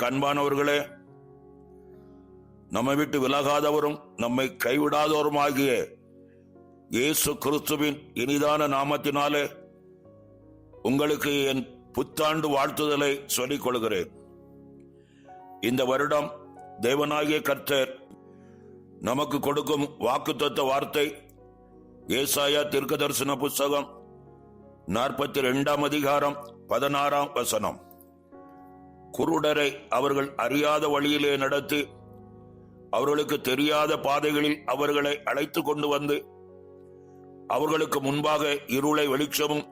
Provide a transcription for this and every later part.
எனக்கு அன்பானவர்களே, நம்மை விட்டு விலகாதவரும் நம்மை கைவிடாதவருமாகிய இயேசு கிறிஸ்துவின் இனிதான நாமத்தினாலே உங்களுக்கு என் புத்தாண்டு வாழ்த்துதலை சொல்லிக் கொள்கிறேன். இந்த வருடம் தேவனாகிய கர்த்தர் நமக்கு கொடுக்கும் வாக்குத்தத்த வார்த்தை ஏசாயா தீர்க்கதரிசன புஸ்தகம் 42 அதிகாரம் 16 வசனம். குருடரை அவர்கள் அறியாத வழியிலே நடத்தி அவர்களுக்கு தெரியாத பாதைகளில் அவர்களை அழைத்து கொண்டு வந்து அவர்களுக்கு முன்பாக இருளை வெளிச்சமும்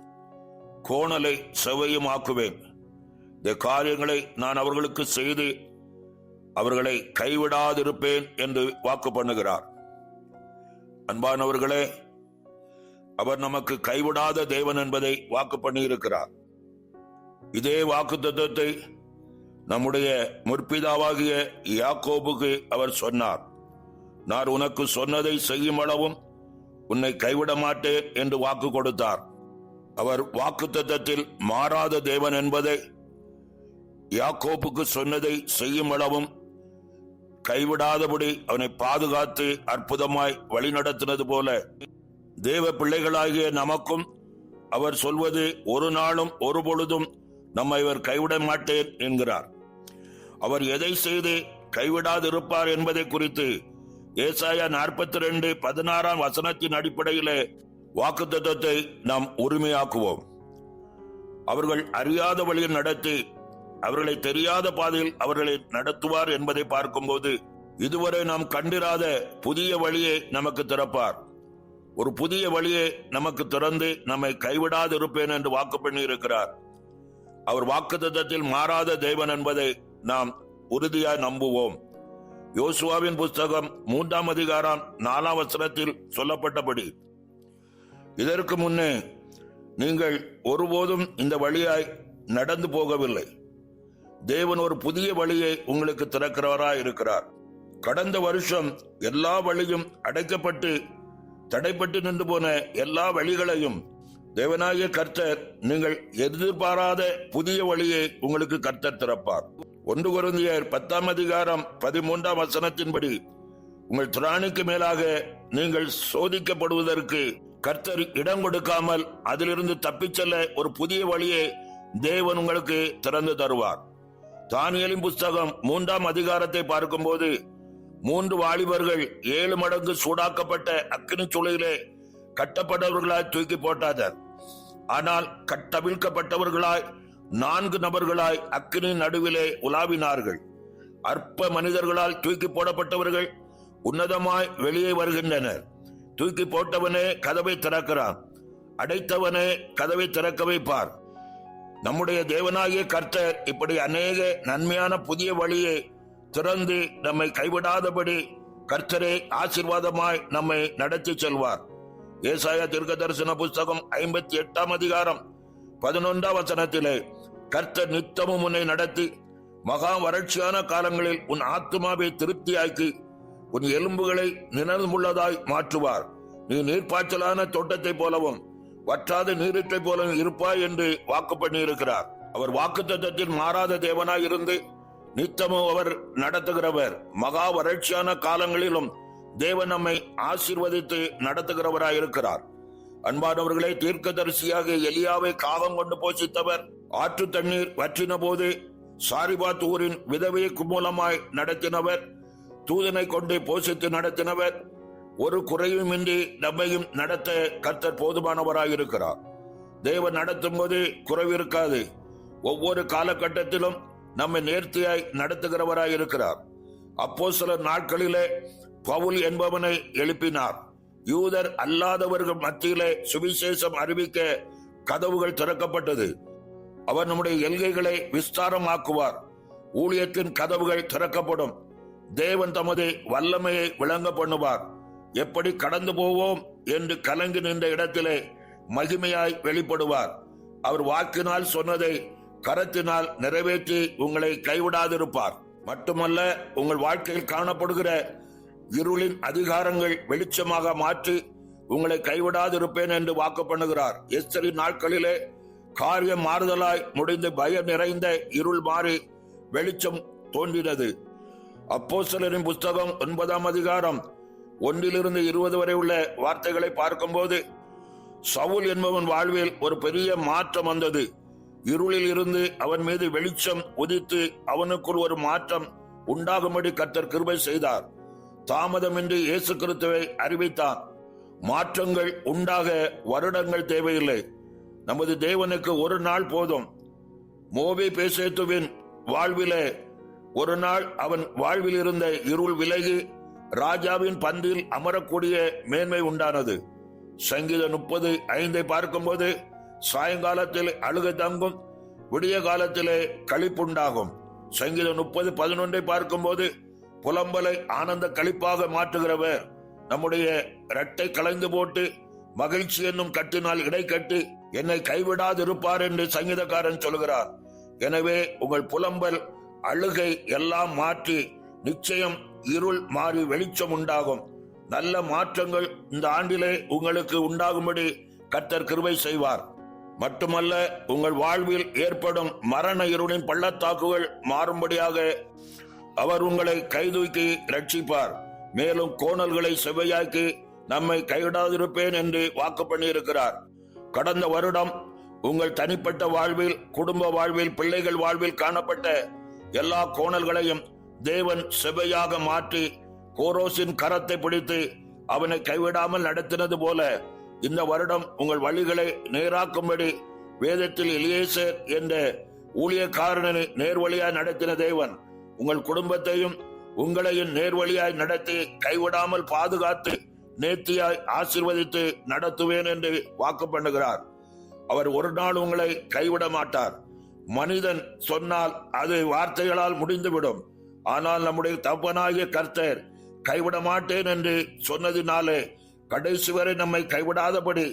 கோணலை செவ்வையும் ஆக்குவேன். இந்த காரியங்களை நான் அவர்களுக்கு செய்து அவர்களை கைவிடாதிருப்பேன் என்று வாக்கு பண்ணுகிறார். அன்பானவர்களே, அவர் நமக்கு கைவிடாத தேவன் என்பதை வாக்கு பண்ணியிருக்கிறார். இதே வாக்கு தத்துவத்தை நம்முடைய முற்பிதாவாகிய யாக்கோபுக்கு அவர் சொன்னார். நான் உனக்கு சொன்னதை செய்யும் அளவும் உன்னை கைவிட மாட்டேன் என்று வாக்கு கொடுத்தார். அவர் வாக்கு தத்தத்தில் மாறாத தேவன் என்பதை, யாக்கோபுக்கு சொன்னதை செய்யும் அளவும் கைவிடாதபடி அவனை பாதுகாத்து அற்புதமாய் வழிநடத்தினது போல தேவ பிள்ளைகளாகிய நமக்கும் அவர் சொல்வது ஒரு நாளும் ஒரு பொழுதும் நம்மை இவர் கைவிட மாட்டேன் என்கிறார். அவர் எதை செய்து கைவிடாதிருப்பார் என்பதை குறித்து ஏசாயா 42:16 வசனத்தின் அடிப்படையிலே வாக்குத்தத்தத்தை நாம் உரிமையாக்குவோம். அவர்கள் அறியாத வழியில் நடத்தி அவர்களை தெரியாத பாதையில் அவர்களை நடத்துவார் என்பதை பார்க்கும்போது இதுவரை நாம் கண்டிராத புதிய வழியை நமக்கு திறப்பார். ஒரு புதிய வழியை நமக்கு திறந்து நம்மை கைவிடாதிருப்பேன் என்று வாக்கு பண்ணி இருக்கிறார். அவர் வாக்குத்தத்தத்தில் மாறாத தேவன் என்பதை நாம் உறுதியாய் நம்புவோம். யோசுவாவின் புஸ்தகம் 3 அதிகாரம் 4 வசனத்தில் சொல்லப்பட்டபடி, இதற்கு முன்னே நீங்கள் ஒருபோதும் இந்த வழியாய் நடந்து போகவில்லை. தேவன் ஒரு புதிய வழியை உங்களுக்கு திறக்கிறவராய் இருக்கிறார். கடந்த வருஷம் எல்லா வழியும் அடைக்கப்பட்டு தடைப்பட்டு நின்று போன எல்லா வழிகளையும் தேவனாகிய கர்த்தர் நீங்கள் எதிர்பாராத புதிய வழியை உங்களுக்கு கர்த்தர் திறப்பார். 1 கொரிந்தியர் 10 அதிகாரம் 13 வசனத்தின்படி, உங்கள் திராணிக்கு மேலாக நீங்கள் சோதிக்கப்படுவதற்கு கர்த்தர் இடம் கொடுக்காமல் அதிலிருந்து தப்பிச் செல்ல ஒரு புதிய வழியை தேவன் உங்களுக்கு திறந்து தருவார். தானியேலின் புஸ்தகம் 3 அதிகாரத்தை பார்க்கும்போது 3 வாலிபர்கள் 7 மடங்கு சூடாக்கப்பட்ட அக்கினி சூளையிலே கட்டப்பட்டவர்களாய் தூக்கி போட்டார். ஆனால் கட்டவிழ்க்கப்பட்டவர்களாய் 4 நபர்களாய் அக்கினி நடுவிலே உலாவினார்கள். அற்ப மனிதர்களால் தூக்கி போடப்பட்டவர்கள் உன்னதமாய் வெளியே வருகின்றனர். தூக்கி போட்டவனே கதவை திறக்கிறான், அடைத்தவனே கதவை திறக்க வைப்பார். நம்முடைய தேவனாகிய கர்த்தர் இப்படி அநேக நன்மையான புதிய வழியை திறந்து நம்மை கைவிடாதபடி கர்த்தரே ஆசீர்வாதமாய் நம்மை நடத்தி செல்வார். ஏசாயா தீர்க்கதரிசன புஸ்தகம் 58 அதிகாரம் 11 வசனத்திலே, கர்த்தர் நித்தமும் உன்னை நடத்தி மகா வறட்சியான காலங்களில் உன் ஆத்துமாவை திருப்தியாக்கி உன் எலும்புகளை நிழலுள்ளதாய் மாற்றுவார். நீ நீர்ப்பாய்ச்சலான தோட்டத்தை போலவும் வற்றாத நீரீற்றை போலவும் இருப்பாய் என்று வாக்கு பண்ணியிருக்கிறார். அவர் வாக்குத்தத்தத்தில் மாறாத தேவனாய் இருந்து நித்தமும் அவர் நடத்துகிறவர். மகா வறட்சியான காலங்களிலும் தேவன் நம்மை ஆசீர்வதித்து நடத்துகிறவராயிருக்கிறார். அன்பானவர்களே, தீர்க்கதரிசியாக எலியாவை காகம் கொண்டு போஷித்தவர். ஆற்று தண்ணீர் வற்றின போது சாரிபாத் ஊரின் விதவையை மூலமாய் நடத்தினவர். தூதனை கொண்டு போஷித்து நடத்தினவர். ஒரு குறையுமின்றி நம்மையும் நடத்த கர்த்தர் போதுமானவராயிருக்கிறார். தேவன் நடத்தும் போது குறைவிருக்காது. ஒவ்வொரு காலகட்டத்திலும் நம்மை நேர்த்தியாய் நடத்துகிறவராயிருக்கிறார். அப்போஸ்தலர் நாட்களிலே பவுல் என்பவனை எழுப்பினார். யூதர் அல்லாதவர்கள் மத்தியிலே சுவிசேஷம் அறிவிக்க கதவுகள் திறக்கப்பட்டது. அவர் நம்முடைய எல்கைகளை விஸ்தாரமாக்குவார். ஊழியத்தின் கதவுகள் திறக்கப்படும். தேவன் தமது வல்லமையை விளங்க பண்ணுவார். எப்படி கடந்து போவோம் என்று கலங்கி நின்ற இடத்திலே மகிமையாய் வெளிப்படுவார். அவர் வாக்கினால் சொன்னதை கரத்தினால் நிறைவேற்றி உங்களை கைவிடாதிருப்பார். மட்டுமல்ல, உங்கள் வாழ்க்கையில் காணப்படுகிற இருளின் அதிகாரங்கள் வெளிச்சமாக மாற்றி உங்களை கைவிடாதிருப்பேன் என்று வாக்கு பண்ணுகிறார். எஸ்தரின் நாட்களிலே காரியம் மாறுதலாய் முடிந்து பயம் நிறைந்த இருள் மாறி வெளிச்சம் தோன்றினது. அப்போஸ்தலரின் புஸ்தகம் 9ஆம் அதிகாரம் 1-20 வரை உள்ள வார்த்தைகளை பார்க்கும்போது, சவுல் என்பவன் வாழ்வில் ஒரு பெரிய மாற்றம் வந்தது. இருளில் இருந்து அவன் மீது வெளிச்சம் உதித்து அவனுக்குள் ஒரு மாற்றம் உண்டாகும்படி கர்த்தர் கிருபை செய்தார். தாமதமின்றி இயேசு கிறிஸ்துவை அறிவித்தார். மாற்றங்கள் உண்டாக வருடங்கள் தேவையில்லை. நமது தேவனுக்கு ஒரு நாள் போதும். மோபி பேசேத்துவின் வாழ்விலே ஒரு நாள் அவன் வாழ்வில் இருந்த இருள் விலகி ராஜாவின் பந்தில் அமரக்கூடிய மேன்மை உண்டானது. சங்கீதம் 30:5 பார்க்கும்போது, சாயங்காலத்தில் அழுகை தங்கும், விடிய காலத்திலே களிப்புண்டாகும். சங்கீதம் 30:11 பார்க்கும்போது, புலம்பலை ஆனந்த களிப்பாக மாற்றுகிறவர் நம்முடைய இரட்டை களைந்து போட்டு மகிழ்ச்சி என்னும் கட்டினால் இடை கட்டி என்னை கைவிடாதிருப்பார் என்று சங்கீதக்காரன் சொல்கிறார். எனவே உங்கள் புலம்பல் அழுகை எல்லாம் மாற்றி நிச்சயம் இருள் மாறி வெளிச்சம் உண்டாகும். நல்ல மாற்றங்கள் இந்த ஆண்டிலே உங்களுக்கு உண்டாகும்படி கர்த்தர் கிருபை செய்வார். மட்டுமல்ல, உங்கள் வாழ்வில் ஏற்படும் மரண இருளின் பள்ளத்தாக்குகள் மாறும்படியாக அவர் உங்களை கைதூக்கி ரட்சிப்பார். மேலும் கோணல்களை செவ்வையாக்கி நம்மை கைவிடாதிருப்பேன் என்று வாக்கு பண்ணியிருக்கிறார். கடந்த வருடம் உங்கள் தனிப்பட்ட வாழ்வில், குடும்ப வாழ்வில், பிள்ளைகள் வாழ்வில் காணப்பட்ட எல்லா கோணல்களையும் தேவன் செவ்வையாக மாற்றி கோரோசின் கரத்தை பிடித்து அவனை கைவிடாமல் நடத்தினது போல இந்த வருடம் உங்கள் வழிகளை நேராக்கும்படி வேதத்தில் எலியேசர் என்ற ஊழியக்காரனை நேர்வழியாய் நடத்தின தேவன் உங்கள் குடும்பத்தையும் உங்களையும் நேர்வழியாய் நடத்தி கைவிடாமல் பாதுகாத்து நேர்த்தியாய் ஆசீர்வதித்து நடத்துவேன் என்று வாக்கு பண்ணுகிறார். அவர் ஒரு நாள் உங்களை கைவிட மாட்டார். மனிதன் சொன்னால் அது வார்த்தைகளால் முடிந்துவிடும். ஆனால் நம்முடைய தகப்பனாகிய கர்த்தர் கைவிட மாட்டேன் என்று சொன்னதினாலே கடைசி வரை நம்மை கைவிடாதபடி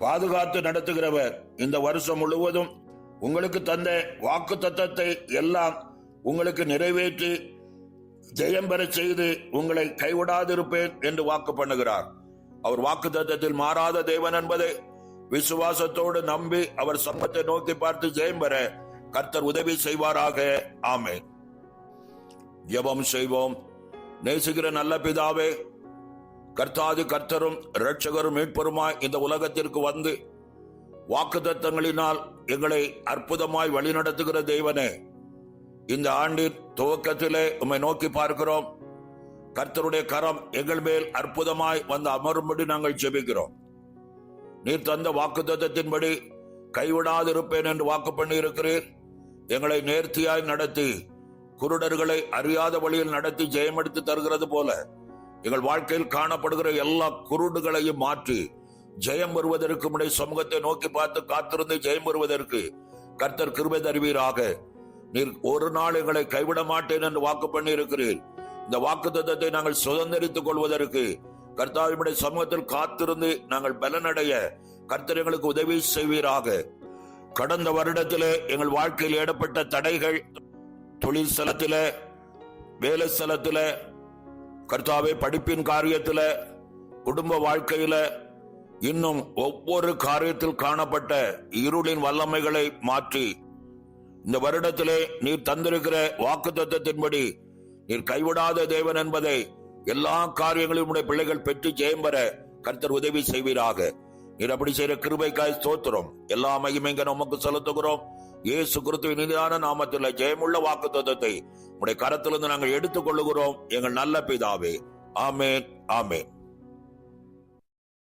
பாதுகாத்து நடத்துகிறவர் இந்த வருஷம் முழுவதும் உங்களுக்கு தந்த வாக்கு தத்தத்தை எல்லாம் உங்களுக்கு நிறைவேற்றி ஜெயம் பெற செய்து உங்களை கைவிடாதிருப்பேன் என்று வாக்கு பண்ணுகிறார். அவர் வாக்கு தத்தத்தில் மாறாத தேவன் என்பதை விசுவாசத்தோடு நம்பி அவர் சமூகத்தை நோக்கி பார்த்து ஜெயம் பெற கர்த்தர் உதவி செய்வாராக. ஆமென். ஜெபம் செய்வோம். நேசிக்கிற நல்ல பிதாவே, கர்த்தாதி கர்த்தரும் இரட்சகரும் மீட்பருமாய் இந்த உலகத்திற்கு வந்து வாக்குத்தத்தங்களினால் எங்களை அற்புதமாய் வழிநடத்துகிற தேவனே, இந்த ஆண்டின் துவக்கத்திலே உம்மை நோக்கி பார்க்கிறோம். கர்த்தருடைய கரம் எங்கள் மேல் அற்புதமாய் வந்து அமரும்படி நாங்கள் ஜெபிக்கிறோம். நீர் தந்த வாக்குத்தத்தத்தின்படி கைவிடாதிருப்பேன் என்று வாக்கு பண்ணி இருக்கிறீர். எங்களை நேர்த்தியாய் நடத்தி குருடர்களை அறியாத வழியில் நடத்தி ஜெயமெடுத்து தருகிறது போல எங்கள் வாழ்க்கையில் காணப்படுகிற எல்லா குருடுகளையும் மாற்றி ஜெயம் வருவதற்கு உம்முடைய சமூகத்தை நோக்கி பார்த்து காத்திருந்து ஜெயம் வருவதற்கு கர்த்தர் கிருபை தருவீராக. நீர் ஒரு நாள் எங்களை கைவிட மாட்டேன் என்று வாக்கு பண்ணி இருக்கிறீர். இந்த வாக்கு தத்தத்தை நாங்கள் சுதந்திரித்துக் கொள்வதற்கு கர்த்தாவினுடைய சமூகத்தில் காத்திருந்து நாங்கள் பலனடைய கர்த்தர் எங்களுக்கு உதவி செய்வீராக. கடந்த வருடத்திலே எங்கள் வாழ்க்கையில் ஏற்பட்ட தடைகள், தொழில் ஸ்தலத்தில, வேலை ஸ்தலத்தில, கர்த்தாவே படிப்பின் காரியத்தில, குடும்ப வாழ்க்கையில, இன்னும் ஒவ்வொரு காரியத்தில் காணப்பட்ட இருளின் வல்லமைகளை மாற்றி இந்த வருடத்திலே நீர் தந்திருக்கிற வாக்கு தத்தத்தின்படி நீர் கைவிடாத தேவன் என்பதை எல்லா காரியங்களிலும் உடைய பிள்ளைகள் பெற்று ஜெயம் பெற கர்த்தர் உதவி செய்வீராக. நீர் அப்படி செய்கிற கிருபைக்காய் ஸ்தோத்திரம். எல்லா மகிமைங்க நமக்கு செலுத்துகிறோம். இயேசு கிறிஸ்துவின் இனிதான நாமத்தில் ஜெயமுள்ள வாக்கு தத்தத்தை உடைய கரத்திலிருந்து நாங்கள் எடுத்துக் கொள்ளுகிறோம் எங்கள் நல்ல பிதாவே. ஆமென், ஆமென்.